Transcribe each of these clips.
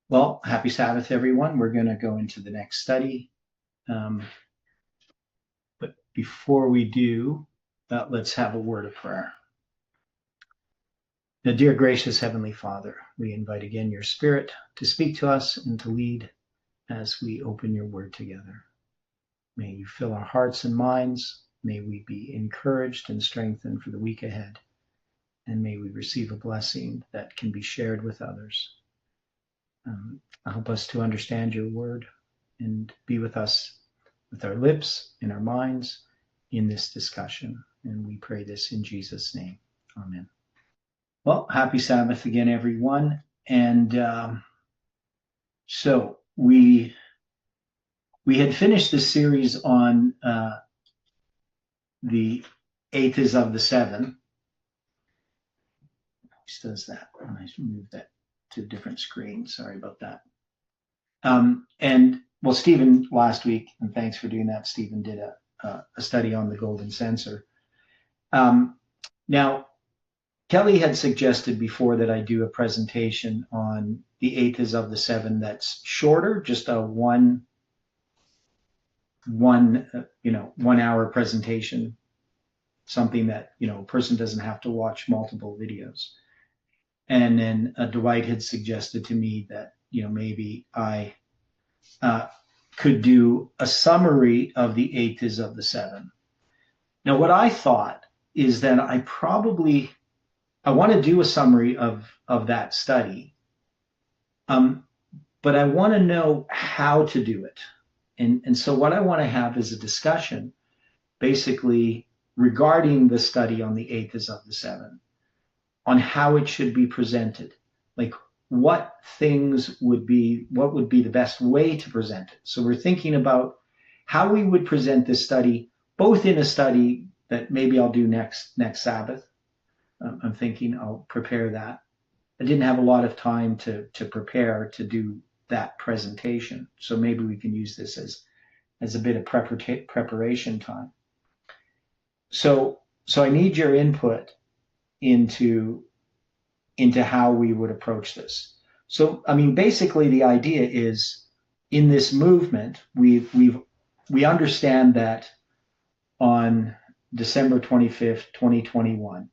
Well, happy Sabbath, everyone. We're going to go into the next study. But before we do, let's have a word of prayer. Now, dear gracious Heavenly Father, we invite again your Spirit to speak to us and to lead as we open your word together. May you fill our hearts and minds. May we be encouraged and strengthened for the week ahead. And may we receive a blessing that can be shared with others. Help us to understand your word and be with us with our lips and our minds in this discussion. And we pray this in Jesus' name. Amen. Well, happy Sabbath again, everyone. And so we had finished this series on the eighth is of the seven. Which does that? I should move that to a different screen. Sorry about that. And well, Stephen last week, and thanks for doing that. Stephen did a study on the golden censer. Now, Kelly had suggested before that I do a presentation on the eighth is of the seven that's shorter, just a one hour presentation, something that a person doesn't have to watch multiple videos. And then Dwight had suggested to me that maybe I could do a summary of the eighth is of the seven. Now, what I thought is that I want to do a summary of that study, but I want to know how to do it. And so what I want to have is a discussion basically regarding the study on the eighth is of the seven, on how it should be presented, like what would be the best way to present it. So we're thinking about how we would present this study, both in a study that maybe I'll do next Sabbath. I'm thinking I'll prepare that. I didn't have a lot of time to prepare to do that presentation, so maybe we can use this as a bit of preparation time. So I need your input into how we would approach this. So, I mean, basically the idea is in this movement, we understand that on December 25th, 2021,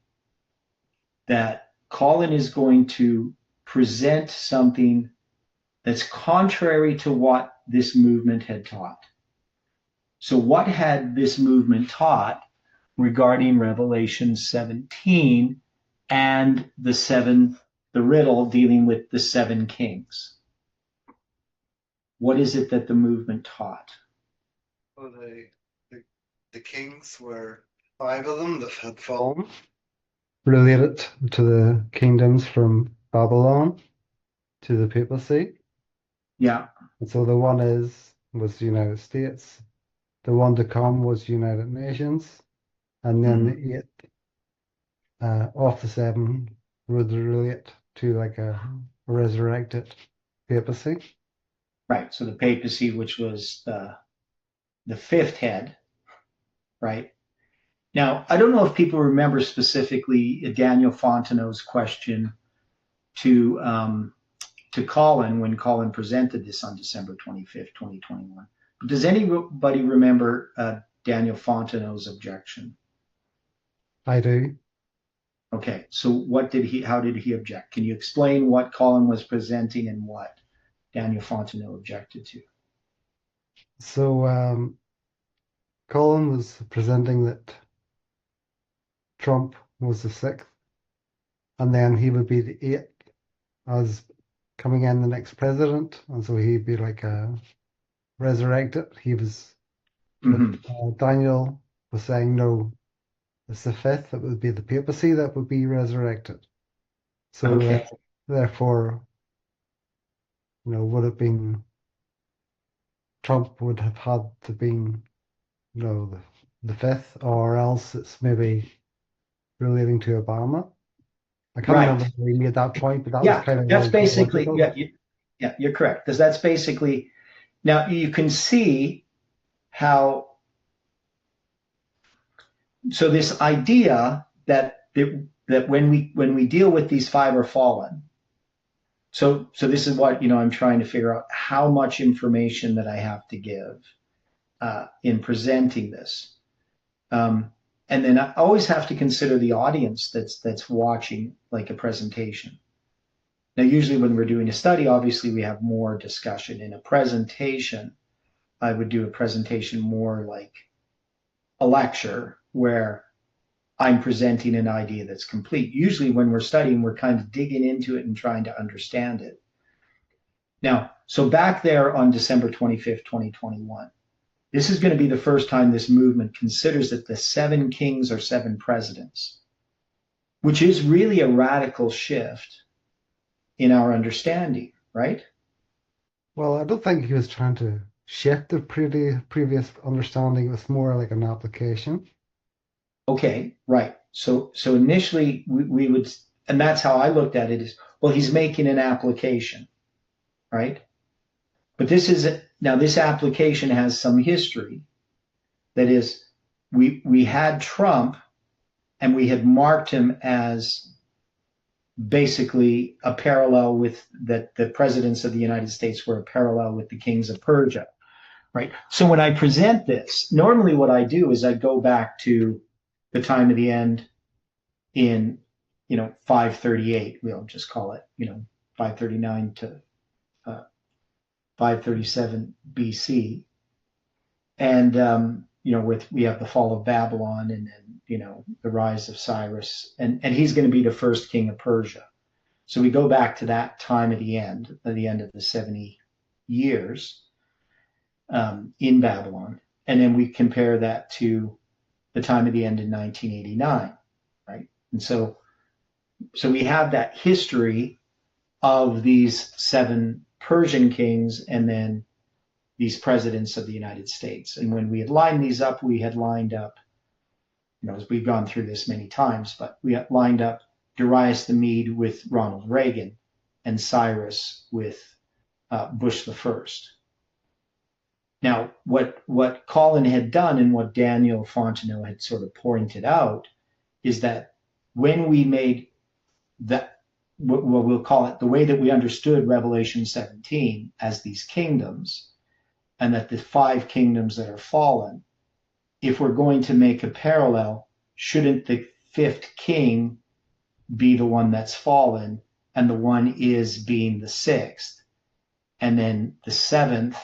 that Colin is going to present something that's contrary to what this movement had taught. So what had this movement taught regarding Revelation 17 and the riddle dealing with the seven kings? What is it that the movement taught? Well, the kings were 5 of them that had fallen, related to the kingdoms from Babylon to the papacy. Yeah. And so the one was the United States. The one to come was United Nations. And then the 8 of the 7 would relate to like a resurrected papacy. Right. So the papacy, which was the fifth head, right? Now, I don't know if people remember specifically Daniel Fontenot's question to Colin when Colin presented this on December 25th, 2021. Does anybody remember Daniel Fontenot's objection? I do. Okay, so how did he object? Can you explain what Colin was presenting and what Daniel Fontenot objected to? So Colin was presenting that Trump was the 6th, and then he would be the 8th as coming in the next president, and so he'd be like resurrected. He was Daniel was saying no, it's the 5th. It would be the papacy that would be resurrected. So therefore, would have been Trump would have had to been the 5th, or else it's maybe relating to Obama. I can't remember if we made that point, but that was kind of that's basically you're correct, because that's basically, now you can see how, so this idea that when we deal with these 5 are fallen, so this is what, I'm trying to figure out how much information that I have to give in presenting this. And then I always have to consider the audience that's watching like a presentation. Now, usually when we're doing a study, obviously we have more discussion. In a presentation, I would do a presentation more like a lecture where I'm presenting an idea that's complete. Usually when we're studying, we're kind of digging into it and trying to understand it. Now, so back there on December 25th, 2021, this is going to be the first time this movement considers that the 7 kings are 7 presidents, which is really a radical shift in our understanding, right? Well, I don't think he was trying to shift the previous understanding. It was more like an application. Okay, right. So initially we would, and that's how I looked at it is, well, he's making an application, right? But this application has some history. That is, we had Trump and we had marked him as basically a parallel with that the presidents of the United States were a parallel with the kings of Persia, right? So when I present this, normally what I do is I go back to the time of the end in 538. We'll just call it 539 to 537 BC, and we have the fall of Babylon, and then the rise of Cyrus, and he's going to be the first king of Persia. So we go back to that time at the end of the 70 years in Babylon, and then we compare that to the time of the end in 1989, right? And so we have that history of these 7 Persian kings and then these presidents of the United States. And when we had lined these up, we had lined up, as we've gone through this many times, but we had lined up Darius the Mede with Ronald Reagan and Cyrus with Bush the First. Now, what Colin had done and what Daniel Fontenot had sort of pointed out is that when we made that, what we'll call it, the way that we understood Revelation 17 as these kingdoms, and that the 5 kingdoms that are fallen, if we're going to make a parallel, shouldn't the 5th king be the one that's fallen, and the one is being the 6th, and then the 7th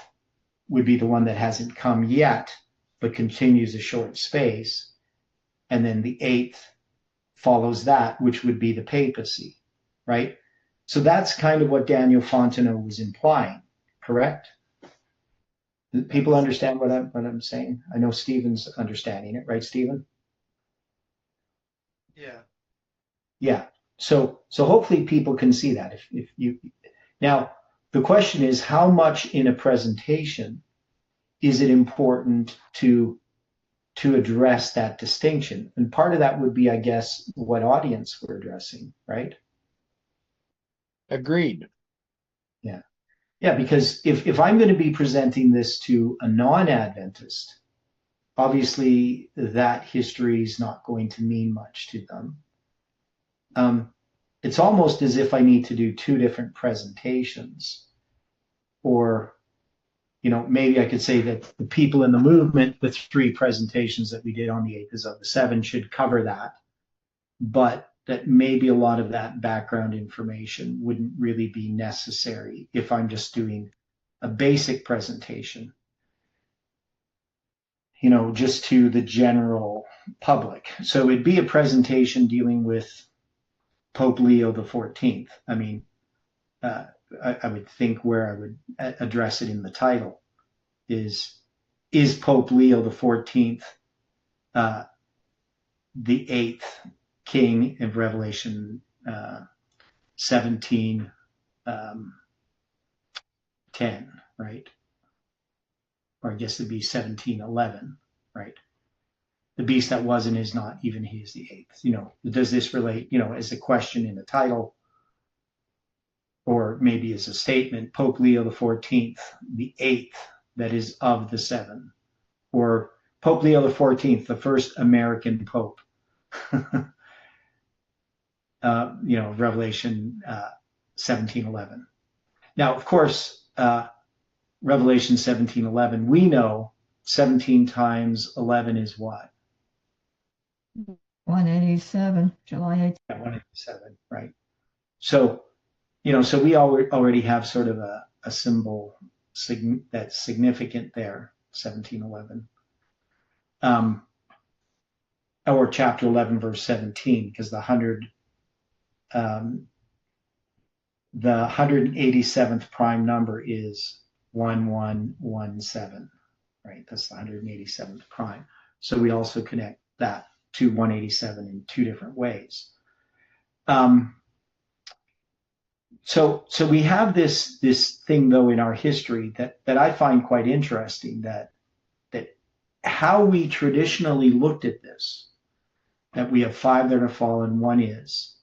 would be the one that hasn't come yet, but continues a short space, and then the 8th follows that, which would be the papacy, right? So that's kind of what Daniel Fontenot was implying, correct? People understand what I'm saying? I know Stephen's understanding it, right, Stephen? Yeah. Yeah. So hopefully people can see that. If you now the question is how much in a presentation is it important to address that distinction? And part of that would be, I guess, what audience we're addressing, right? Agreed. Yeah. Yeah, because if I'm going to be presenting this to a non-Adventist, obviously that history is not going to mean much to them. It's almost as if I need to do 2 different presentations. Or, maybe I could say that the people in the movement, the 3 presentations that we did on the 8th of the 7 should cover that. But that maybe a lot of that background information wouldn't really be necessary if I'm just doing a basic presentation, just to the general public. So it'd be a presentation dealing with Pope Leo the 14th. I mean, I would think where I would address it in the title is Pope Leo the 14th the 8th king of Revelation 17, 10, right? Or I guess it'd be 17:11, right? The beast that was and is not, even he is the 8th. Does this relate, as a question in the title, or maybe as a statement, Pope Leo the 14th, the 8th that is of the 7, or Pope Leo the 14th, the first American Pope. Revelation 1711. Now, of course, Revelation 17:11, we know 17 times 11 is what? 187, July 8th. Yeah, 187, right? So, so we already have sort of a symbol that's significant there, 1711. Or chapter 11, verse 17, because the 187th prime number is 1117, right? That's the 187th prime. So we also connect that to 187 in two different ways. So we have this thing though in our history that I find quite interesting, that how we traditionally looked at this, that we have five that are fallen, one is.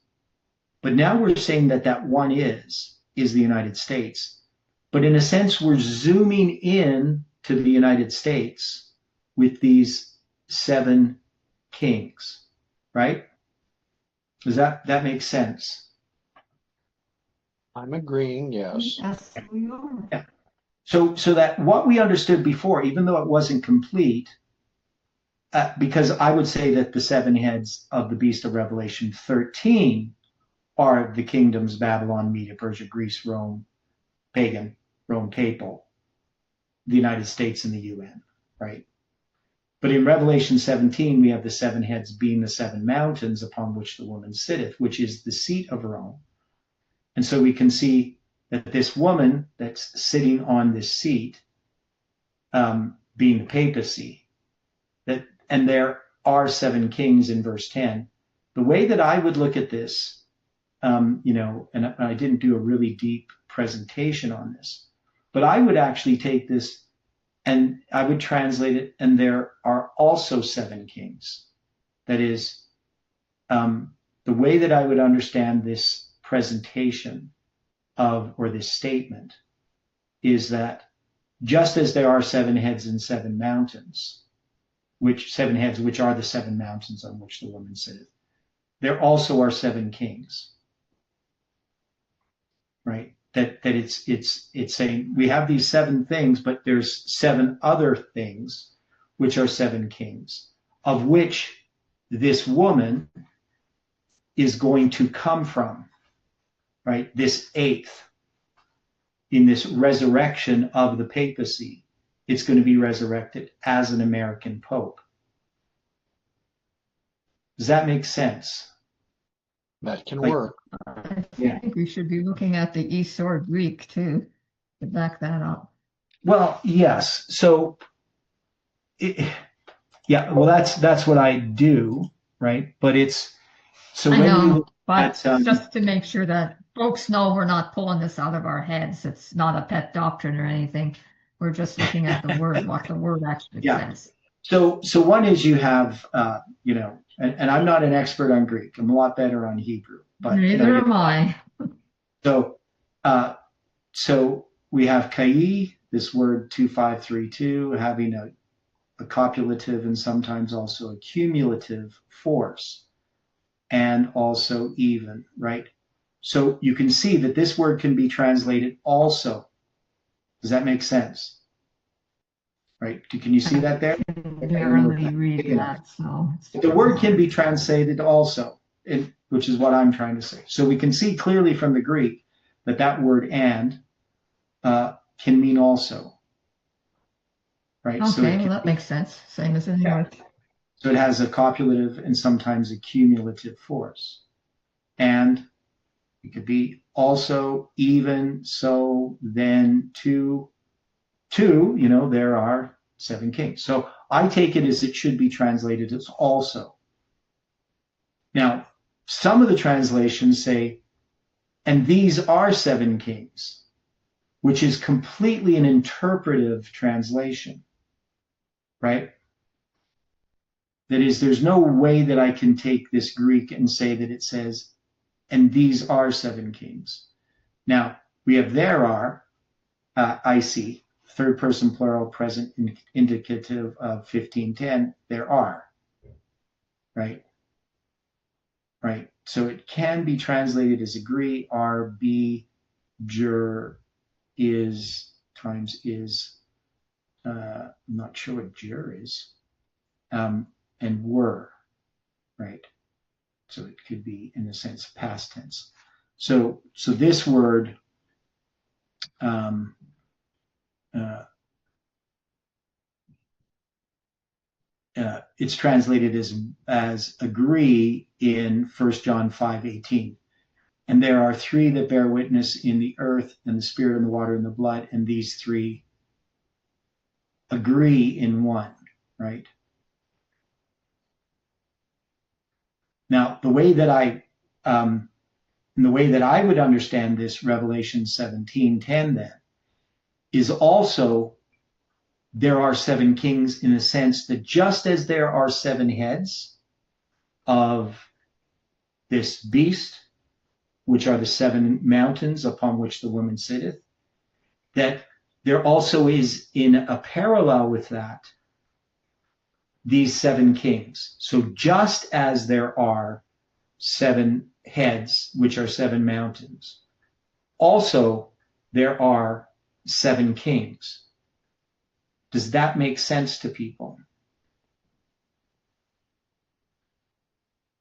But now we're saying that one is the United States. But in a sense, we're zooming in to the United States with these seven kings, right? Does that make sense? I'm agreeing, yes. Yes, we are. Yeah. So that what we understood before, even though it wasn't complete, because I would say that the seven heads of the beast of Revelation 13 are the kingdoms Babylon, Media, Persia, Greece, Rome, pagan, Rome papal, the United States, and the UN, right? But in Revelation 17, we have the seven heads being the seven mountains upon which the woman sitteth, which is the seat of Rome. And so we can see that this woman that's sitting on this seat, being the papacy, and there are seven kings in verse 10. The way that I would look at this, and I didn't do a really deep presentation on this, but I would actually take this and I would translate it, and there are also seven kings. That is, the way that I would understand this presentation or this statement is that just as there are seven heads and seven mountains, which are the seven mountains on which the woman sitteth, there also are seven kings, right? That it's saying we have these seven things, but there's seven other things, which are seven kings, of which this woman is going to come from, right? This eighth, in this resurrection of the papacy, it's going to be resurrected as an American Pope. Does that make sense? That can work. I Yeah. think we should be looking at the Esor Greek too to back that up. Well, yes. So, well, that's what I do, right? But it's so I when know, you look but at just to make sure that folks know we're not pulling this out of our heads. It's not a pet doctrine or anything. We're just looking at the word, what the word actually says. So one is you have, and I'm not an expert on Greek. I'm a lot better on Hebrew. But Neither am I. So we have kai, this word 2532, having a copulative and sometimes also a cumulative force, and also even, right? So you can see that this word can be translated also. Does that make sense? Right? Can you see that there? Barely read that, so. The word can be translated also, which is what I'm trying to say. So we can see clearly from the Greek that word "and" can mean also. Right? Okay, well, that makes sense. Same as in English. So it has a copulative and sometimes a cumulative force. And it could be also, even, so, then, to, there are seven kings. So I take it as it should be translated as also. Now, some of the translations say, and these are seven kings, which is completely an interpretive translation, right? That is, there's no way that I can take this Greek and say that it says, and these are seven kings. Now, we have there are, I see, third person plural present indicative of 1510, there are, right? Right. So it can be translated as agree, are, be, jur, is, times is. I'm not sure what jur is. And were, right? So it could be, in a sense, past tense. So this word, it's translated as agree in 1 John 5:18. And there are three that bear witness in the earth and the spirit and the water and the blood, and these three agree in one, right? Now, the way that I would understand this Revelation 17:10 then is also there are seven kings, in the sense that just as there are seven heads of this beast, which are the seven mountains upon which the woman sitteth, that there also is, in a parallel with that, these seven kings. So just as there are seven heads, which are seven mountains, also there are seven kings. Does that make sense to people?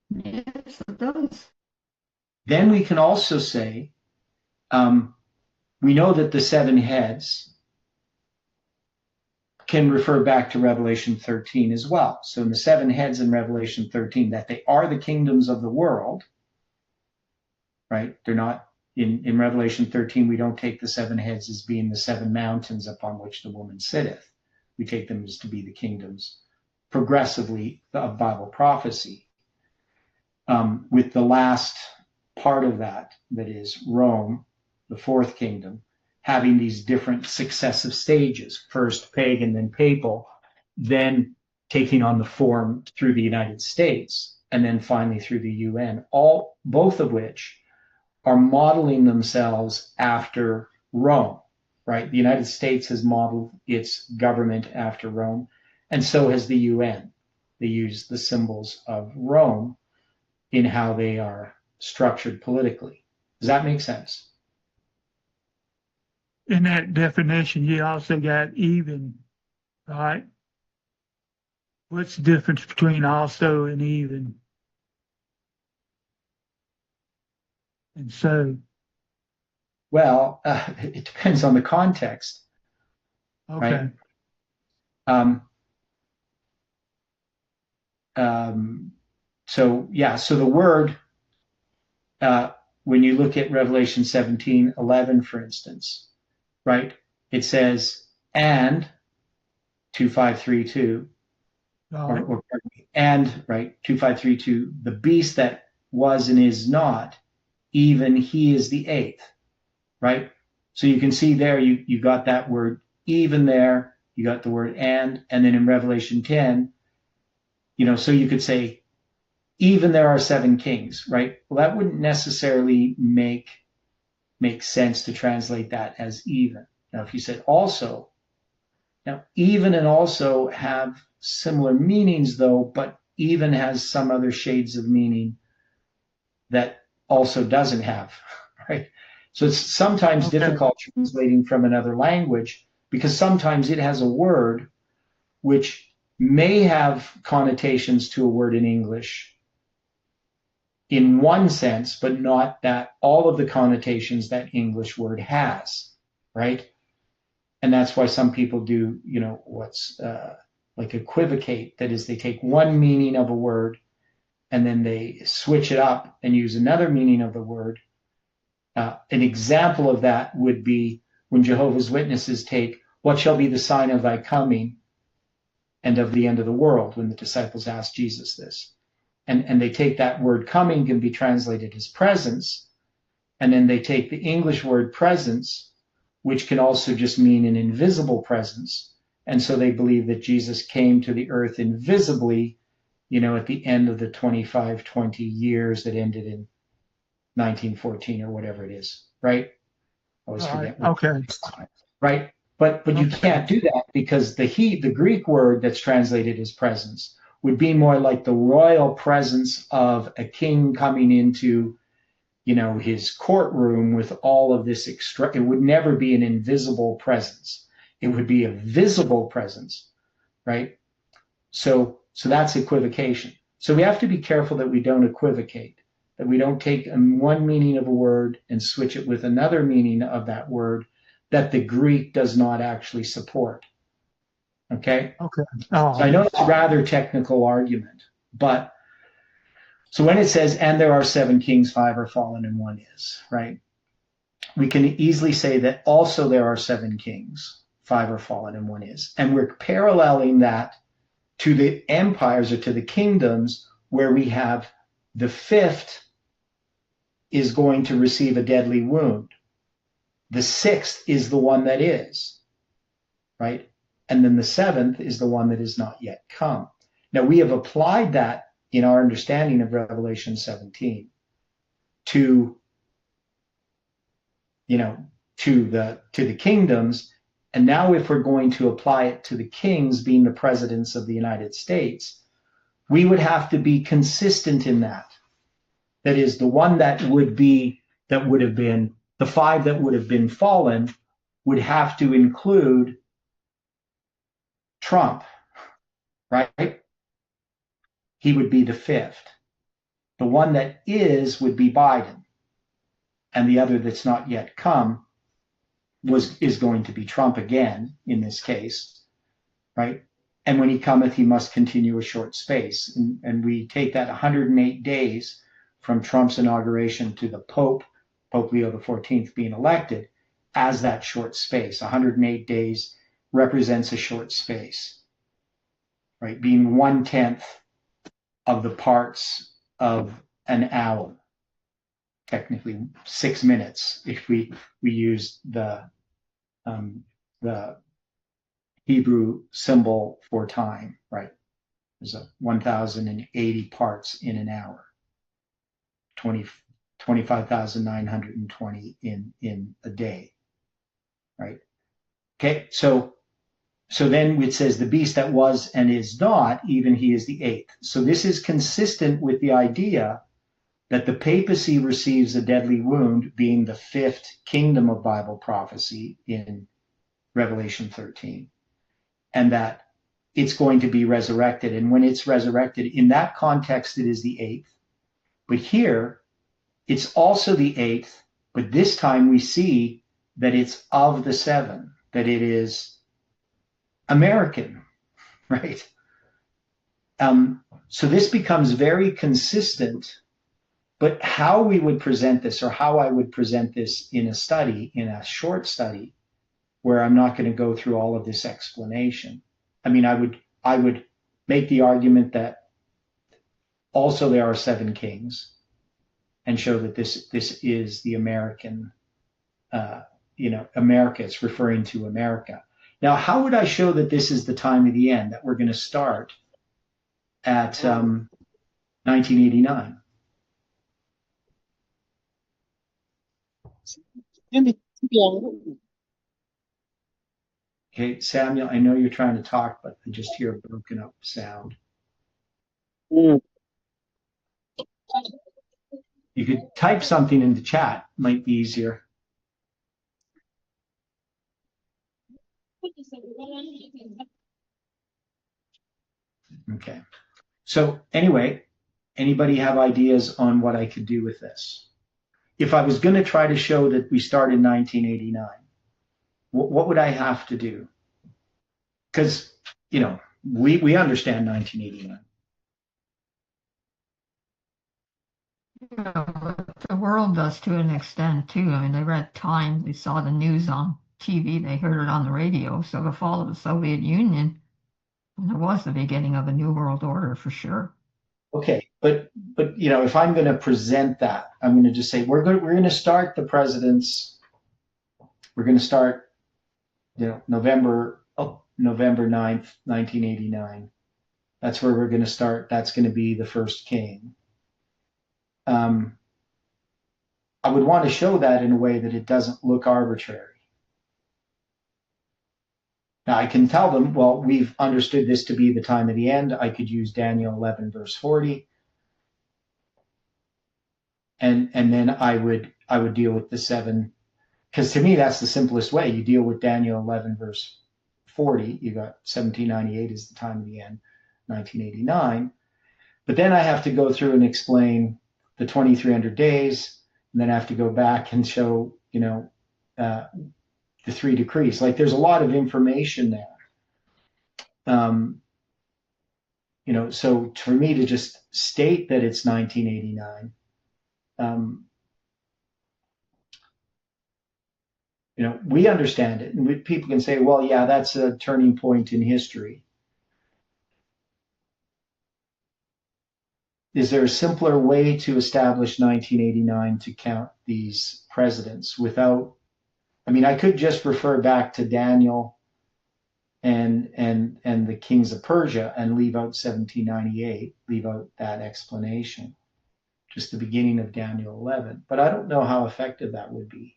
Yes, it does. Then we can also say, we know that the seven heads can refer back to Revelation 13 as well. So in the seven heads in Revelation 13, that they are the kingdoms of the world, right? They're not, in Revelation 13, we don't take the seven heads as being the seven mountains upon which the woman sitteth. We take them as to be the kingdoms progressively of Bible prophecy. With the last part of that is Rome, the fourth kingdom, having these different successive stages, first pagan, then papal, then taking on the form through the United States, and then finally through the UN, both of which are modeling themselves after Rome, right? The United States has modeled its government after Rome, and so has the UN. They use the symbols of Rome in how they are structured politically. Does that make sense? In that definition, you also got even, right? What's the difference between also and even? And so, Well, it depends on the context. okay. Right? So the word, when you look at Revelation 17:11, for instance, right, it says, and 2532, Right. or and, right, 2532, the beast that was and is not, even he is the eighth, right? So you can see there, you got that word even there, you got the word and then in Revelation 10, so you could say, even there are seven kings, right? Well, that wouldn't necessarily make sense to translate that as even. Now, if you said also, now even and also have similar meanings though, but even has some other shades of meaning that also doesn't have, right? So it's sometimes difficult translating from another language, because sometimes it has a word which may have connotations to a word in English in one sense, but not that all of the connotations that English word has, right? And that's why some people do, what's like equivocate. That is, they take one meaning of a word and then they switch it up and use another meaning of the word. An example of that would be when Jehovah's Witnesses take, what shall be the sign of thy coming and of the end of the world, when the disciples asked Jesus this. And they take that word coming, can be translated as presence, and then they take the English word presence, which can also just mean an invisible presence. And so they believe that Jesus came to the earth invisibly, at the end of the 20 years that ended in 1914 or whatever it is, right? I always forget. Okay. Right? But you can't do that, because the Greek word that's translated as presence, would be more like the royal presence of a king coming into, his courtroom with all of this extra. It would never be an invisible presence. It would be a visible presence, right? So that's equivocation. So we have to be careful that we don't equivocate, that we don't take one meaning of a word and switch it with another meaning of that word that the Greek does not actually support. Okay? Okay. So I know it's a rather technical argument, but so when it says, and there are 7 kings, 5 are fallen and 1 is, right? We can easily say that also there are 7 kings, 5 are fallen and 1 is. And we're paralleling that to the empires or to the kingdoms where we have the 5th is going to receive a deadly wound. The 6th is the one that is, right? And then the 7th is the one that is not yet come. Now we have applied that in our understanding of Revelation 17 to the kingdoms. And now if we're going to apply it to the kings being the presidents of the United States, we would have to be consistent in that. That is, the one that would have been the 5 that would have been fallen would have to include Trump, right? He would be the 5th. The one that is would be Biden. And the other that's not yet come is going to be Trump again in this case, right? And when he cometh, he must continue a short space. And we take that 108 days from Trump's inauguration to the Pope Leo XIV being elected as that short space. 108 days represents a short space, right? Being 1/10 of the parts of an hour. Technically 6 minutes if we use the Hebrew symbol for time, right? There's 1,080 parts in an hour, 25,920 in a day, right? Okay, so then it says the beast that was and is not, even he is the 8th. So this is consistent with the idea that the papacy receives a deadly wound, being the 5th kingdom of Bible prophecy in Revelation 13, and that it's going to be resurrected. And when it's resurrected, in that context, it is the 8th. But here, it's also the 8th, but this time we see that it's of the 7, that it is American, right? So this becomes very consistent. But how we would present this, or how I would present this in a study, in a short study, where I'm not going to go through all of this explanation. I mean, I would make the argument that also there are 7 kings, and show that this is the American, America. It's referring to America. Now, how would I show that this is the time of the end, that we're going to start at 1989? Okay, Samuel, I know you're trying to talk, but I just hear a broken up sound. You could type something in the chat, might be easier. Okay. So anyway, anybody have ideas on what I could do with this? If I was going to try to show that we start in 1989, what would I have to do? Because, we understand 1989. The world does to an extent too. I mean, they read Time, they saw the news on TV, they heard it on the radio. So the fall of the Soviet Union, it was the beginning of a new world order for sure. Okay, but if I'm going to present that, I'm going to just say we're going to start the presidents. We're going to start, November 9th, 1989. That's where we're going to start. That's going to be the first king. I would want to show that in a way that it doesn't look arbitrary. Now I can tell them, well, we've understood this to be the time of the end. I could use Daniel 11 verse 40. And then I would deal with the 7, because to me that's the simplest way. You deal with Daniel 11 verse 40. You got 1798 is the time of the end, 1989. But then I have to go through and explain the 2300 days, and then I have to go back and show, the 3 decrees. Like there's a lot of information there. So for me to just state that it's 1989, we understand it, and people can say, well, yeah, that's a turning point in history. Is there a simpler way to establish 1989 to count these presidents without, I could just refer back to Daniel and the kings of Persia and leave out 1798, leave out that explanation, just the beginning of Daniel 11. But I don't know how effective that would be.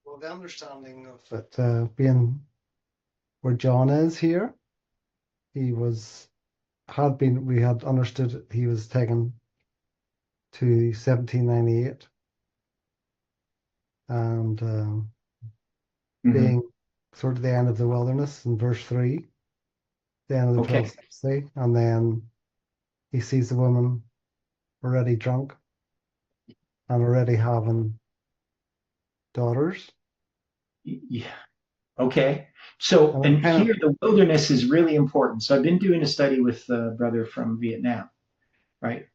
Well, the understanding of it being where John is here, we had understood he was taken to 1798, and being sort of the end of the wilderness in verse 3, the end of the 1260, and then he sees the woman already drunk and already having daughters. Yeah. Okay. So, and here the wilderness is really important. So I've been doing a study with a brother from Vietnam, right?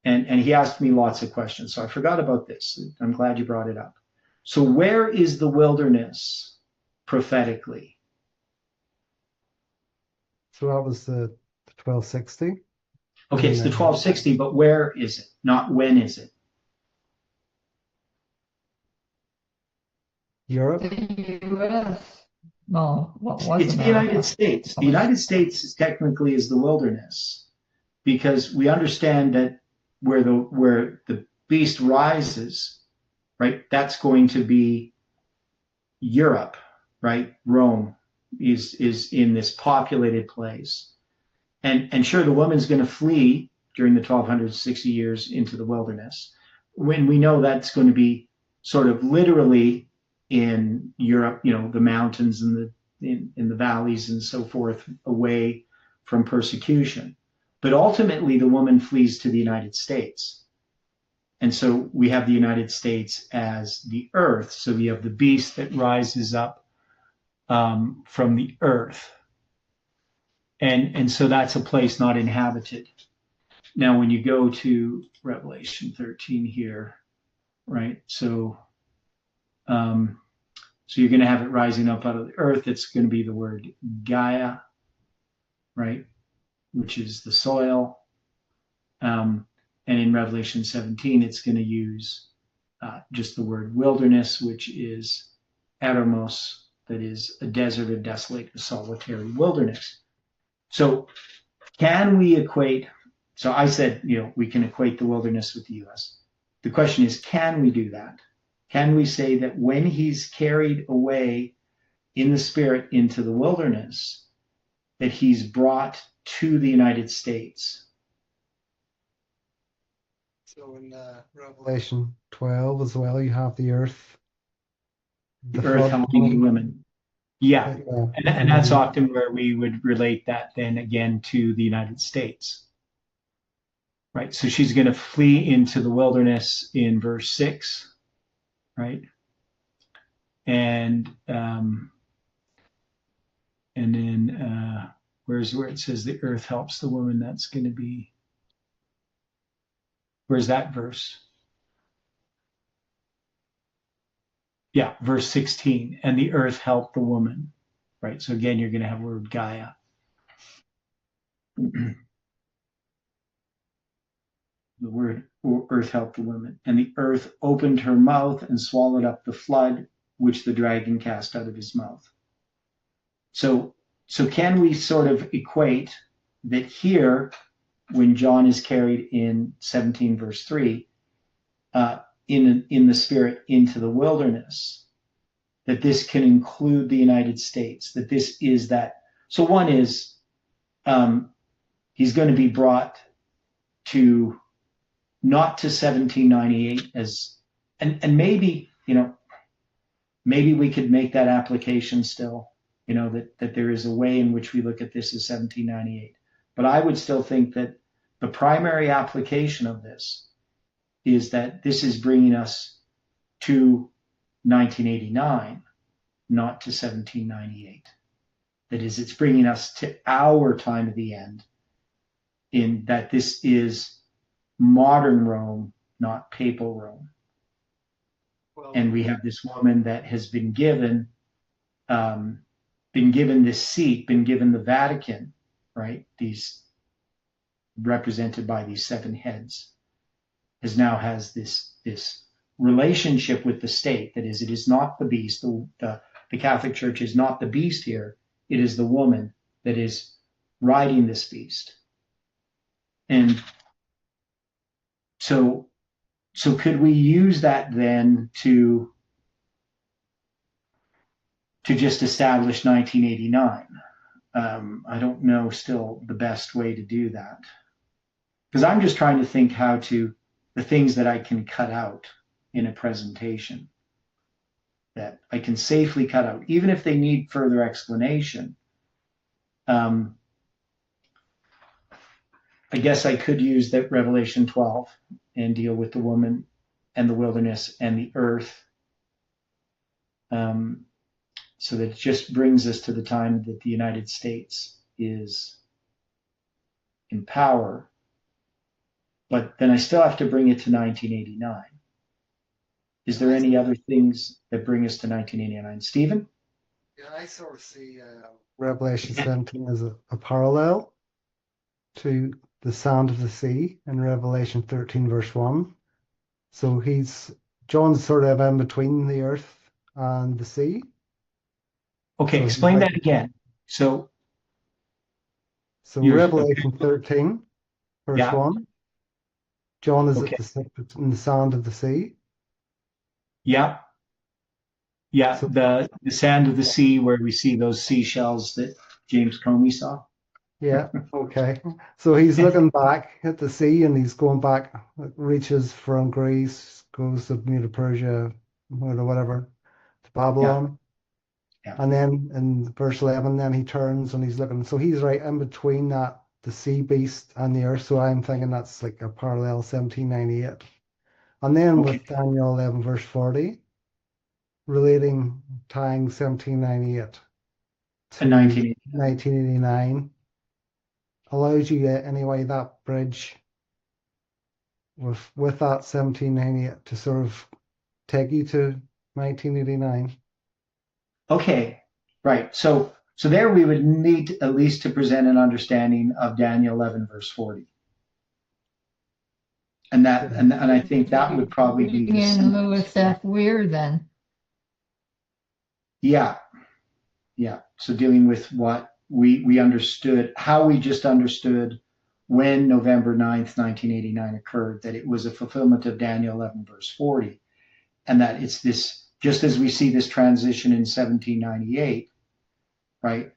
And he asked me lots of questions. So I forgot about this. I'm glad you brought it up. So where is the wilderness prophetically? So that was the 1260. Okay, it's the 1260, but where is it? Not when is it? Europe? The U.S. No, what was It's the United States. The United States is technically is the wilderness, because we understand that where the beast rises, right? That's going to be Europe, right? Rome is in this populated place, and sure, the woman's going to flee during the 1260 years into the wilderness, when we know that's going to be sort of literally in Europe, the mountains and in the valleys and so forth, away from persecution. But ultimately, the woman flees to the United States. And so we have the United States as the earth. So we have the beast that rises up from the earth. And so that's a place not inhabited. Now, when you go to Revelation 13 here, right? So you're going to have it rising up out of the earth. It's going to be the word Gaia, right? Which is the soil. And in Revelation 17, it's going to use just the word wilderness, which is eremos, that is a desert, a desolate, a solitary wilderness. So can we equate, so I said, we can equate the wilderness with the U.S. The question is, can we do that? Can we say that when he's carried away in the spirit into the wilderness, that he's brought to the United States? So in Revelation 12 as well, you have the earth. The earth helping the women. Yeah. And that's often where we would relate that then again to the United States. Right. So she's going to flee into the wilderness in verse 6. Right. And then where it says the earth helps the woman, that's going to be, where's that verse? Yeah, verse 16, and the earth helped the woman, right? So again, you're going to have the word Gaia. The word earth helped the woman, and the earth opened her mouth and swallowed up the flood, which the dragon cast out of his mouth. So can we sort of equate that here, when John is carried in 17 verse 3, in the Spirit into the wilderness, that this can include the United States, that this is that. So one is he's going to be brought to not to 1798 as, and maybe, maybe we could make that application still, that there is a way in which we look at this as 1798. But I would still think that the primary application of this is that this is bringing us to 1989, not to 1798. That is, it's bringing us to our time of the end, in that this is modern Rome, not papal Rome. Well, And we have this woman that has been given this seat, been given the Vatican, right? These represented by these seven heads, has this relationship with the state. That is, it is not the beast. The Catholic Church is not the beast here. It is the woman that is riding this beast. And so could we use that then to just establish 1989? I don't know still the best way to do that, because I'm just trying to think how to, the things that I can cut out in a presentation that I can safely cut out, even if they need further explanation. I guess I could use that Revelation 12 and deal with the woman and the wilderness and the earth. So that just brings us to the time that the United States is in power. But then I still have to bring it to 1989. Is there any other things that bring us to 1989? Stephen? Yeah, I sort of see Revelation 17 as a parallel to the sound of the sea in Revelation 13, verse 1. So John's sort of in between the earth and the sea. Okay, explain that again. So Revelation 13, verse 1. John is okay. in the sound of the sea. Yeah. Yeah, So, the sand of the sea, where we see those seashells that James Comey saw. Yeah, okay. So he's looking back at the sea, and he's going back, reaches from Greece, goes to Medo-Persia, or whatever, to Babylon. Yeah. And then in verse 11, then he turns and he's looking. So he's right in between that, the sea beast and the earth. So I'm thinking that's like a parallel 1798. And then with Daniel 11, verse 40, tying 1798 to 1989, allows you anyway that bridge with that 1798 to sort of take you to 1989. Okay, right. So there we would need at least to present an understanding of Daniel 11, verse 40. And I think that would probably be in Lewis F. Weir then. Yeah. So dealing with what we understood, how we just understood when November 9th, 1989 occurred, that it was a fulfillment of Daniel 11, verse 40. And that it's this, just as we see this transition in 1798, right,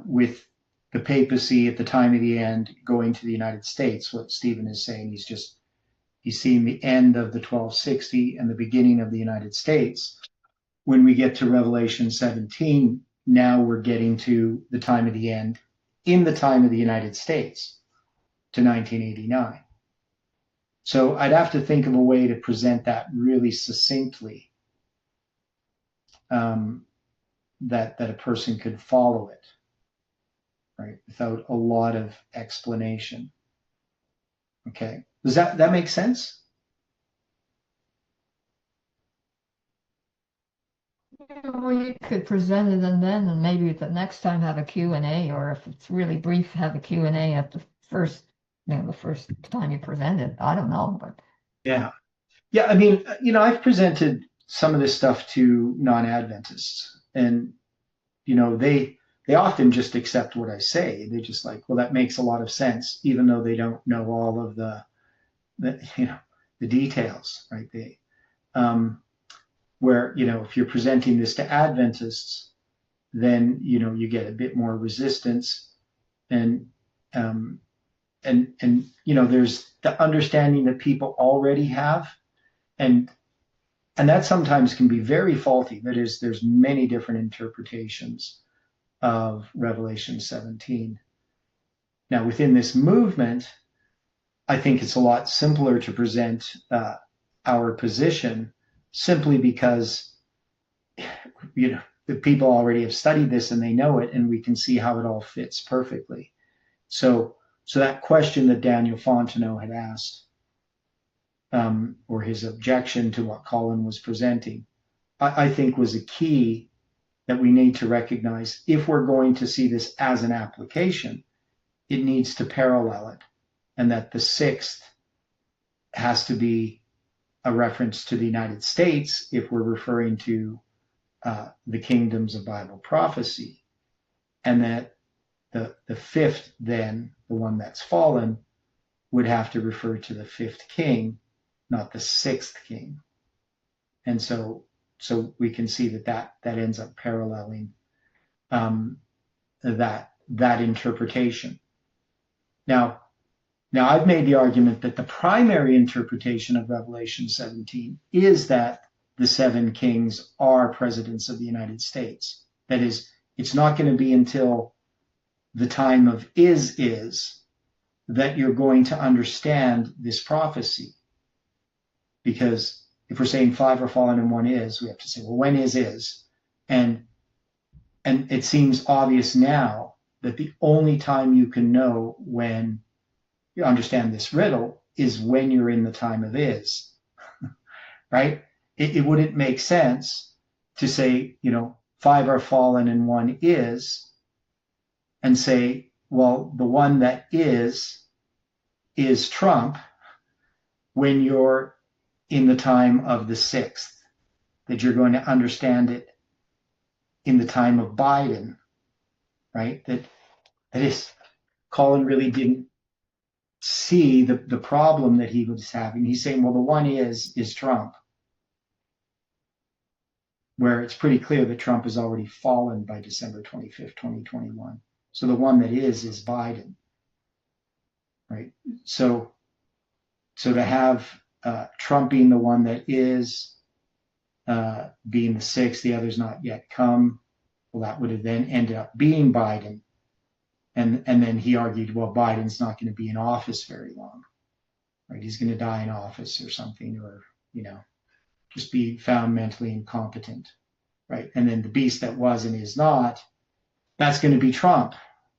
with the papacy at the time of the end going to the United States, what Stephen is saying, he's seeing the end of the 1260 and the beginning of the United States. When we get to Revelation 17, now we're getting to the time of the end in the time of the United States to 1989. So I'd have to think of a way to present that really succinctly, that a person could follow it, right, without a lot of explanation. Okay, does that make sense? Well, you could present it and maybe the next time have a Q&A, or if it's really brief, have a Q&A at the first time you present it. I don't know, but yeah. I mean, I've presented some of this stuff to non-Adventists, and they often just accept what I say. They're just like, well, that makes a lot of sense, even though they don't know all of the the details, right? Where, if you're presenting this to Adventists, then, you get a bit more resistance. And, there's the understanding that people already have. And that sometimes can be very faulty. That is, there's many different interpretations of Revelation 17. Now, within this movement, I think it's a lot simpler to present our position, simply because, the people already have studied this and they know it, and we can see how it all fits perfectly. So that question that Daniel Fontenot had asked, or his objection to what Colin was presenting, I think was a key that we need to recognize. If we're going to see this as an application, it needs to parallel it, and that the sixth has to be a reference to the United States if we're referring to the kingdoms of Bible prophecy, and that the fifth, then, the one that's fallen, would have to refer to the fifth king, not the sixth king. And so we can see that ends up paralleling that interpretation. Now I've made the argument that the primary interpretation of Revelation 17 is that the seven kings are presidents of the United States. That is, it's not going to be until the time of is that you're going to understand this prophecy. Because if we're saying five are fallen and one is, we have to say, well, when is? And it seems obvious now that the only time you can know when you understand this riddle is when you're in the time of is, right? It wouldn't make sense to say, five are fallen and one is, and say, well, the one that is Trump, when you're in the time of the sixth, that you're going to understand it in the time of Biden, right? That is, Colin really didn't see the problem that he was having. He's saying, well, the one is Trump, where it's pretty clear that Trump has already fallen by December 25th, 2021. So the one that is Biden, right? So to have Trump being the one that is, being the sixth, the others not yet come, well, that would have then ended up being Biden. And then he argued, well, Biden's not going to be in office very long, right? He's going to die in office or something, or, just be found mentally incompetent, right? And then the beast that was and is not, that's going to be Trump,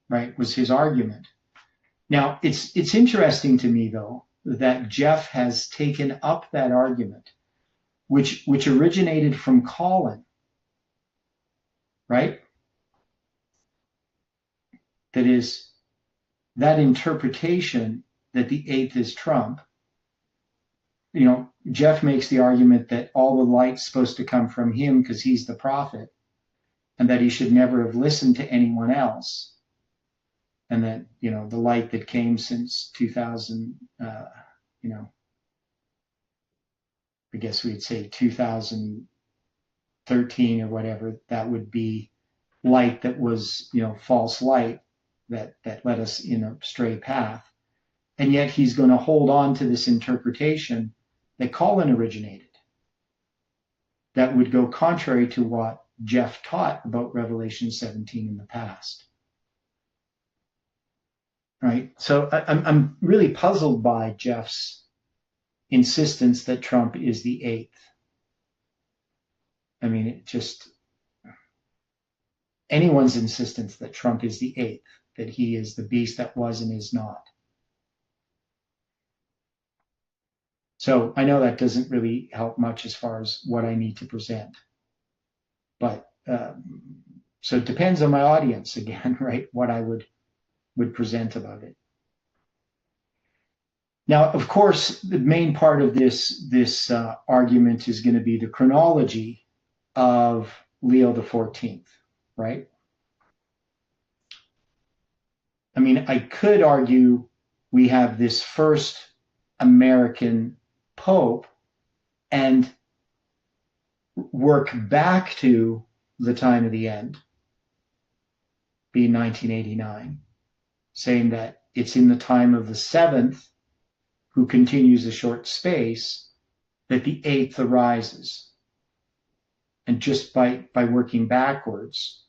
right? Was his argument. Now, it's interesting to me, though, that Jeff has taken up that argument, which originated from Colin, right? That is, that interpretation that the eighth is Trump. Jeff makes the argument that all the light's supposed to come from him because he's the prophet, and that he should never have listened to anyone else. And that, the light that came since 2000, I guess we'd say 2013 or whatever, that would be light that was, false light that led us in a stray path. And yet he's going to hold on to this interpretation that Colin originated, that would go contrary to what Jeff taught about Revelation 17 in the past. Right? So I'm really puzzled by Jeff's insistence that Trump is the eighth. I mean, anyone's insistence that Trump is the eighth, that he is the beast that was and is not. So I know that doesn't really help much as far as what I need to present. But so it depends on my audience again, right? What I would present about it. Now, of course, the main part of this argument is going to be the chronology of Leo XIV, right? I mean, I could argue we have this first American pope and work back to the time of the end, being 1989, saying that it's in the time of the seventh, who continues a short space, that the eighth arises. And just by working backwards,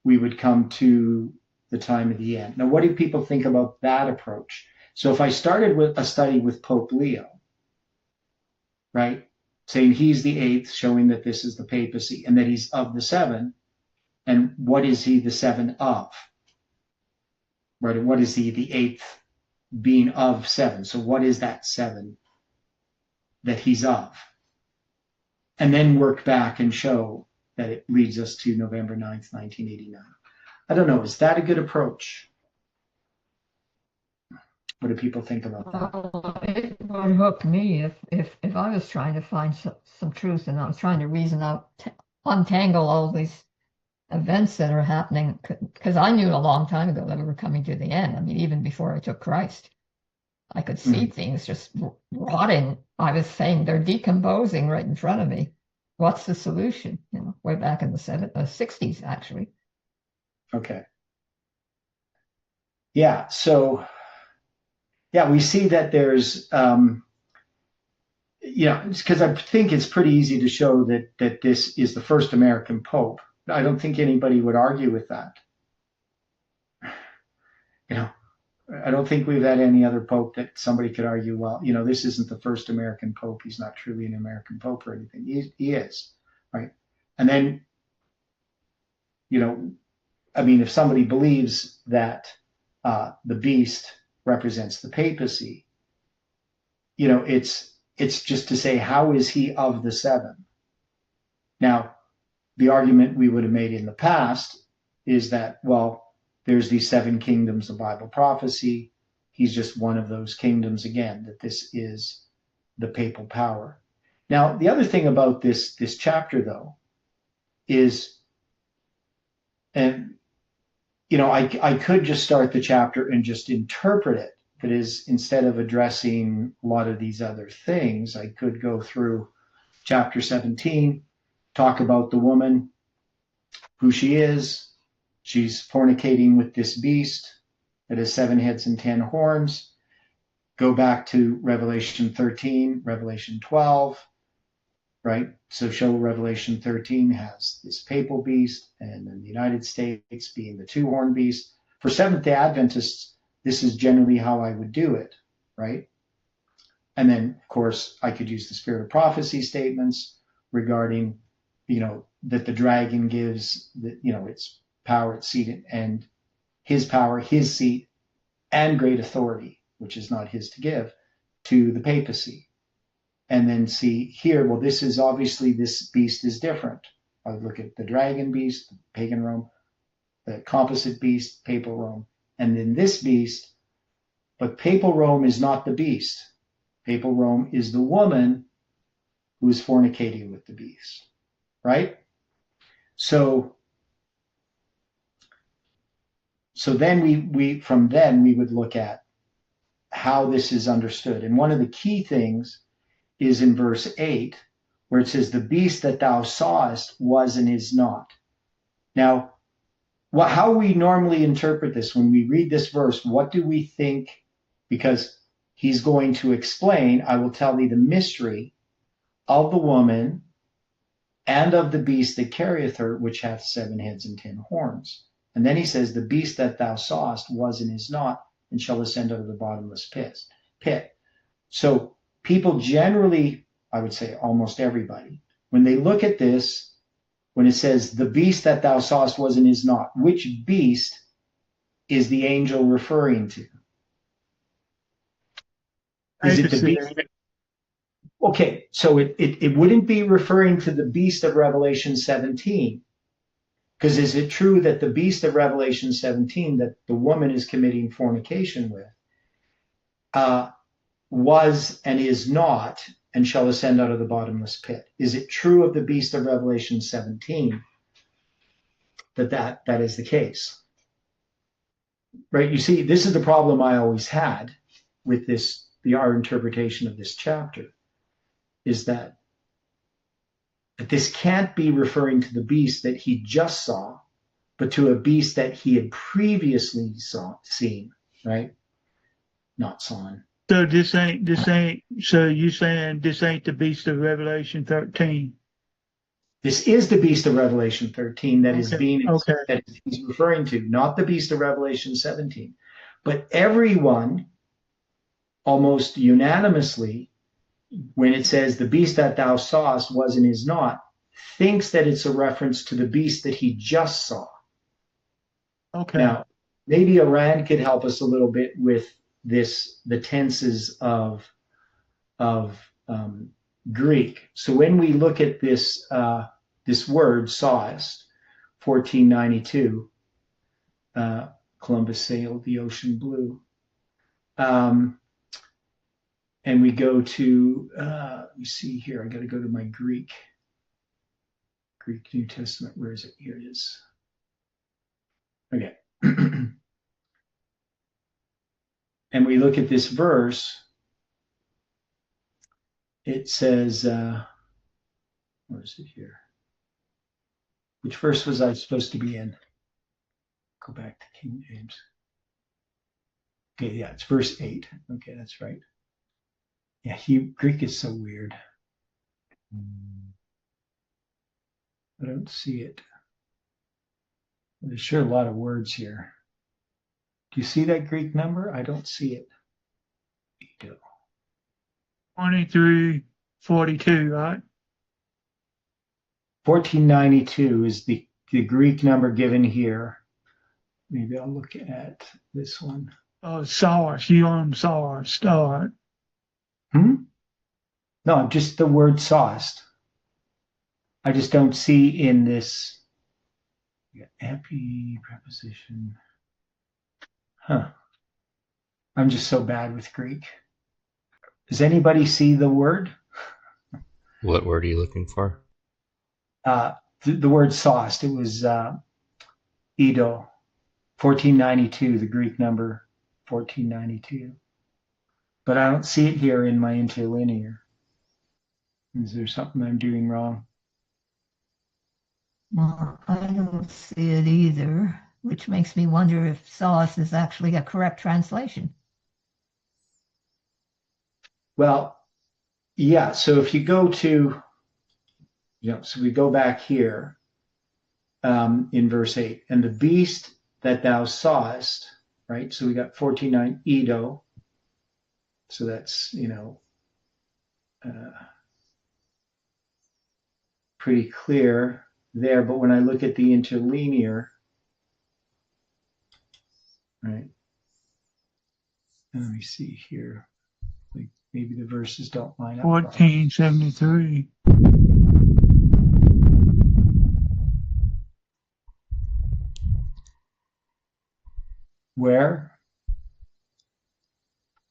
we would come to the time of the end. Now, what do people think about that approach? So if I started with a study with Pope Leo, right, saying he's the eighth, showing that this is the papacy and that he's of the seven, and what is he the seven of? Right, and what is he the eighth being of seven? So what is that seven that he's of? And then work back and show that it leads us to November 9th, 1989. I don't know, is that a good approach? What do people think about that? It would hook me if I was trying to find some truth and I was trying to reason out, untangle all these events that are happening, because I knew a long time ago that we were coming to the end. I mean, even before I took Christ, I could see things just rotting. I was saying they're decomposing right in front of me. What's the solution? You know, way back in the 60s, actually. Okay. Yeah. So, yeah, we see that there's, because I think it's pretty easy to show that this is the first American Pope. I don't think anybody would argue with that. I don't think we've had any other Pope that somebody could argue, well, this isn't the first American Pope. He's not truly an American Pope or anything. He is, right? And then, if somebody believes that the beast represents the papacy, it's just to say, how is he of the seven? Now, the argument we would have made in the past is that, well, there's these seven kingdoms of Bible prophecy. He's just one of those kingdoms again, that this is the papal power. Now, the other thing about this chapter, though, is, and, I could just start the chapter and just interpret it. That is, instead of addressing a lot of these other things, I could go through chapter 17, talk about the woman, who she is. She's fornicating with this beast that has 7 heads and 10 horns. Go back to Revelation 13, Revelation 12, right? So show Revelation 13 has this papal beast, and in the United States being the 2-horned beast. For Seventh-day Adventists, this is generally how I would do it, right? And then, of course, I could use the spirit of prophecy statements regarding, that the dragon gives, its power, its seat, and his power, his seat, and great authority, which is not his to give, to the papacy. And then see here, well, this beast is different. I would look at the dragon beast, pagan Rome, the composite beast, papal Rome, and then this beast. But papal Rome is not the beast. Papal Rome is the woman who is fornicating with the beast, right? So then we would look at how this is understood. And one of the key things is in verse 8, where it says, the beast that thou sawest was and is not. Now, how we normally interpret this when we read this verse, what do we think? Because he's going to explain, I will tell thee the mystery of the woman and of the beast that carrieth her, which hath 7 heads and 10 horns. And then he says, the beast that thou sawest was and is not, and shall ascend out of the bottomless pit. So people generally, I would say almost everybody, when they look at this, when it says, the beast that thou sawest was and is not, which beast is the angel referring to? Is it the beast? Okay, so it wouldn't be referring to the beast of Revelation 17. Because is it true that the beast of Revelation 17 that the woman is committing fornication with was and is not and shall ascend out of the bottomless pit? Is it true of the beast of Revelation 17 that is the case? Right? You see, this is the problem I always had with our interpretation of this chapter. is that this can't be referring to the beast that he just saw, but to a beast that he had previously seen, right? Not sawn. So so you saying this ain't the beast of Revelation 13? This is the beast of Revelation 13 that is Okay. that he's referring to, not the beast of Revelation 17. But everyone, almost unanimously, when it says the beast that thou sawest was and is not, thinks that it's a reference to the beast that he just saw. Okay. Now, maybe Iran could help us a little bit with this, the tenses of Greek. So when we look at this this word sawest, 1492, Columbus sailed the ocean blue, and we go to let me see here. I got to go to my Greek New Testament. Where is it? Here it is. Okay. And we look at this verse, it says, where is it here? Which verse was I supposed to be in? Go back to King James. Okay, yeah, it's verse 8. Okay, that's right. Yeah, Greek is so weird. I don't see it. There's sure a lot of words here. Do you see that Greek number? I don't see it. You do. 2342, right? 1492 is the Greek number given here. Maybe I'll look at this one. Oh, SARS. You on SARS. All right. No, just the word sawest. I just don't see in this epi preposition. Huh. I'm just so bad with Greek. Does anybody see the word? What word are you looking for? The word sawest. It was Edo, 1492, the Greek number 1492. But I don't see it here in my interlinear. Is there something I'm doing wrong? Well, I don't see it either, which makes me wonder if sauce is actually a correct translation. Well, yeah. So if you go to, so we go back here in verse 8, and the beast that thou sawest, right? So we got 14:9 Edo. So that's, pretty clear there. But when I look at the interlinear, right? Let me see here. Like maybe the verses don't line up. 1473. Where?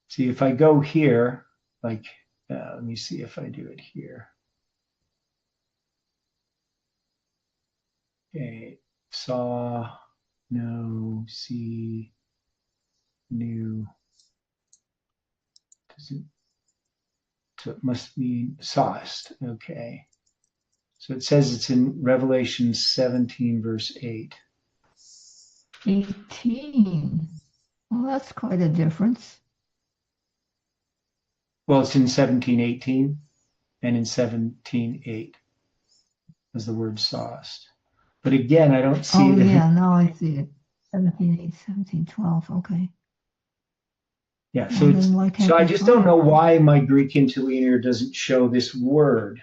See, if I go here, like, let me see if I do it here. Okay, saw, no, see, new. So it must mean sawest. Okay. So it says it's in Revelation 17, verse 8. 18. Well, that's quite a difference. Well, it's in 17:18 and in 17:8 as the word sawest. But again, I don't see Oh, it. yeah, now I see it. 17:8, 17:12, okay. Yeah, so so I just don't know why my Greek interlinear doesn't show this word.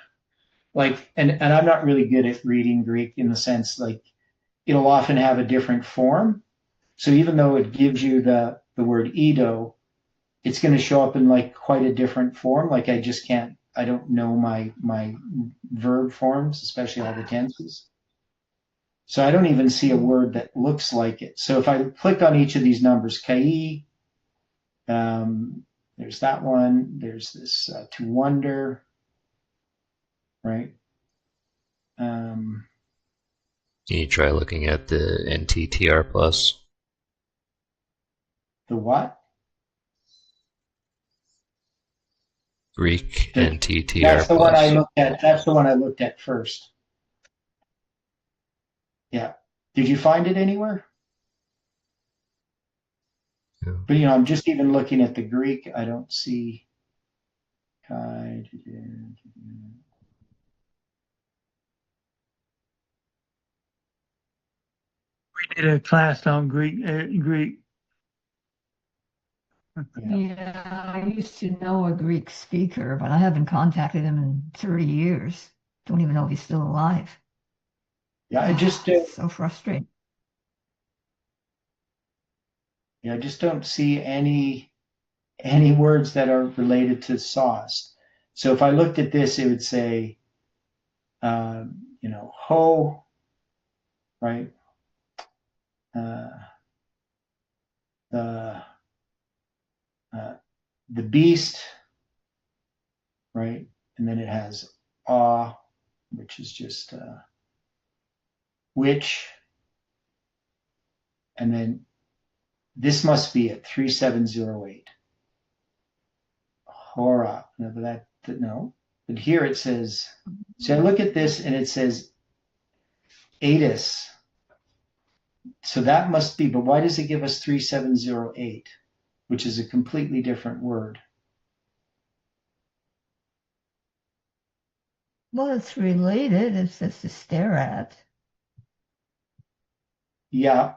Like, and I'm not really good at reading Greek in the sense, like, it'll often have a different form. So even though it gives you the word Edo, it's going to show up in like quite a different form. Like I don't know my verb forms, especially all the tenses. So I don't even see a word that looks like it. So if I click on each of these numbers, kai, there's that one. There's this to wonder, right? Can you try looking at the NTTR plus? The what? Greek The- NTTR That's the one I plus. looked at. That's the one I looked at first. Yeah. Did you find it anywhere? Yeah. But I'm just even looking at the Greek. I don't see. We did a class on Greek. Greek. Yeah, I used to know a Greek speaker, but I haven't contacted him in 30 years. Don't even know if he's still alive. Yeah, I just So frustrating. I just don't see any words that are related to sauce. So if I looked at this, it would say, ho, right? The the beast, right? And then it has awe, which is just which, and then this must be it, 3708. Hora. No. But here it says, so I look at this and it says Atis. So that must be, but why does it give us 3708, which is a completely different word? Well, it's related. It's just to stare at. Yeah,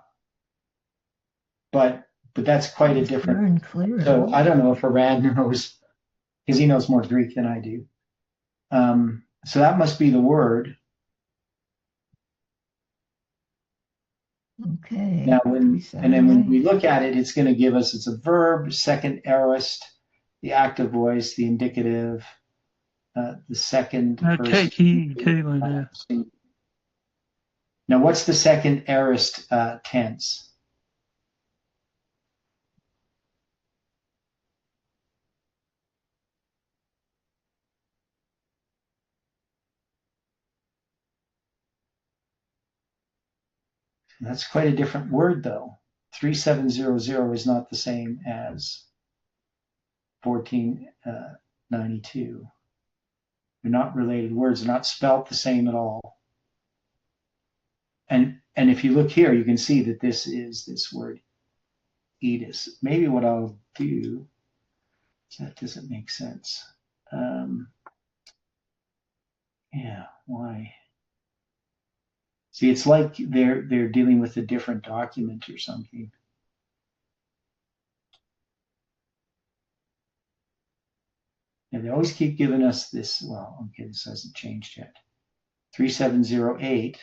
but that's quite a It's different. clear and clear. So I don't know if Arad knows, because he knows more Greek than I do. So that must be the word. Okay. Now, and then when we look at it, it's going to give us, it's a verb, second aorist, the active voice, the indicative, the second person. Take heed too on that. Now, what's the second aorist tense? That's quite a different word, though. 3700 is not the same as 1492. They're not related words. They're not spelt the same at all. And if you look here, you can see that this is this word, Edis. Maybe what I'll do, that doesn't make sense. Yeah, why? See, it's like they're dealing with a different document or something. And they always keep giving us this. Well, okay, this hasn't changed yet. 3708,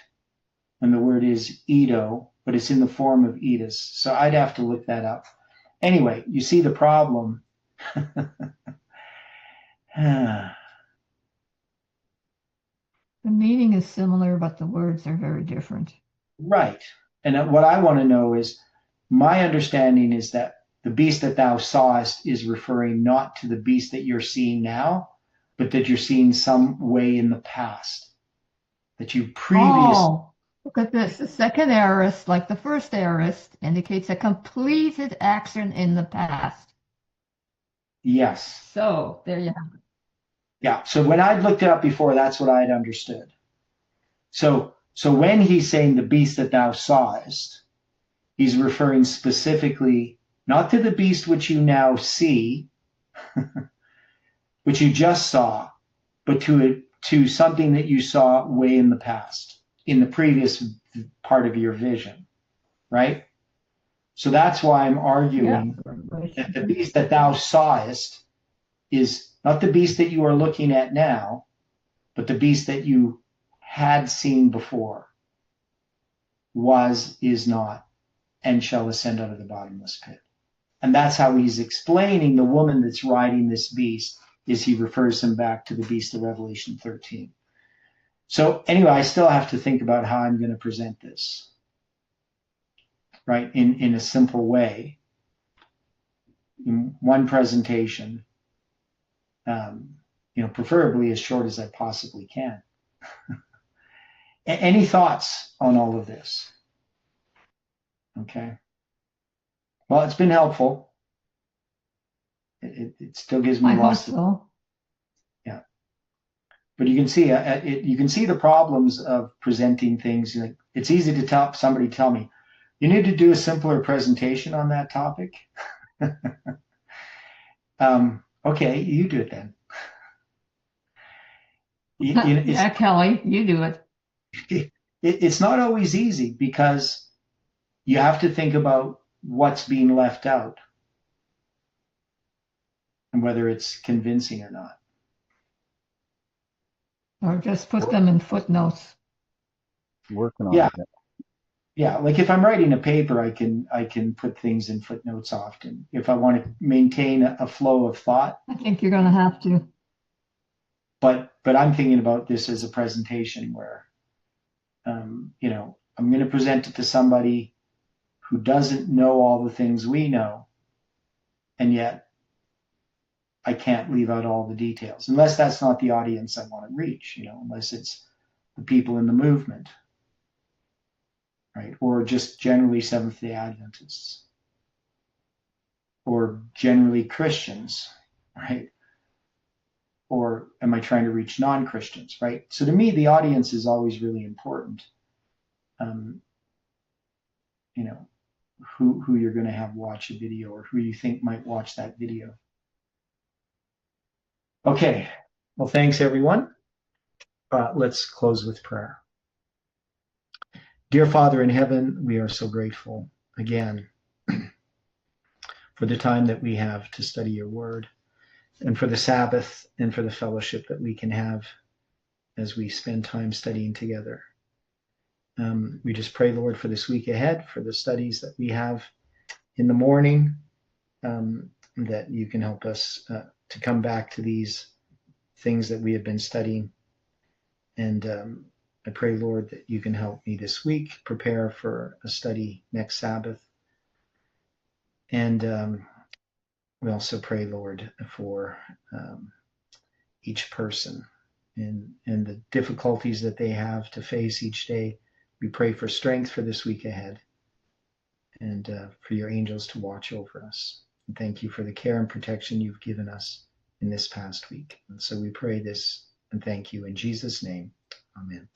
when the word is Edo, but it's in the form of Edis. So I'd have to look that up. Anyway, you see the problem. The meaning is similar, but the words are very different. Right. And what I want to know is, my understanding is that the beast that thou sawest is referring not to the beast that you're seeing now, but that you're seeing some way in the past. That you previously. Oh, look at this. The second aorist, like the first aorist, indicates a completed action in the past. Yes. So there you have it. Yeah. So when I'd looked it up before, that's what I'd understood. So when he's saying the beast that thou sawest, he's referring specifically not to the beast which you now see, which you just saw, but to something that you saw way in the past, in the previous part of your vision, right? So that's why I'm arguing that the beast that thou sawest is not the beast that you are looking at now, but the beast that you had seen before, was, is not, and shall ascend out of the bottomless pit. And that's how he's explaining the woman that's riding this beast, is he refers him back to the beast of Revelation 13. So anyway, I still have to think about how I'm going to present this, right, in a simple way, in one presentation, preferably as short as I possibly can. Any thoughts on all of this? Okay. Well, it's been helpful. It still gives me I hope lots. so. But you can see you can see the problems of presenting things. Like, it's easy to tell somebody, tell me, you need to do a simpler presentation on that topic. Okay, you do it then. Yeah, Kelly, you do it. It's not always easy because you have to think about what's being left out and whether it's convincing or not. Or just put them in footnotes. Working on Yeah. it. Yeah, like if I'm writing a paper, I can put things in footnotes often if I want to maintain a flow of thought. I think you're going to have to. But I'm thinking about this as a presentation where, you know, I'm going to present it to somebody who doesn't know all the things we know, and yet I can't leave out all the details, unless that's not the audience I want to reach, you know, unless it's the people in the movement, right? Or just generally Seventh-day Adventists, or generally Christians, right? Or am I trying to reach non-Christians, right? So to me, the audience is always really important. You know, who you're going to have watch a video, or who you think might watch that video. Okay, well, thanks everyone. Let's close with prayer. Dear Father in heaven, we are so grateful again for the time that we have to study your word, and for the Sabbath, and for the fellowship that we can have as we spend time studying together. We just pray, Lord, for this week ahead, for the studies that we have in the morning, that you can help us to come back to these things that we have been studying. And I pray, Lord, that you can help me this week prepare for a study next Sabbath. And we also pray, Lord, for each person and the difficulties that they have to face each day. We pray for strength for this week ahead, and for your angels to watch over us. And thank you for the care and protection you've given us in this past week. And so we pray this and thank you in Jesus' name. Amen.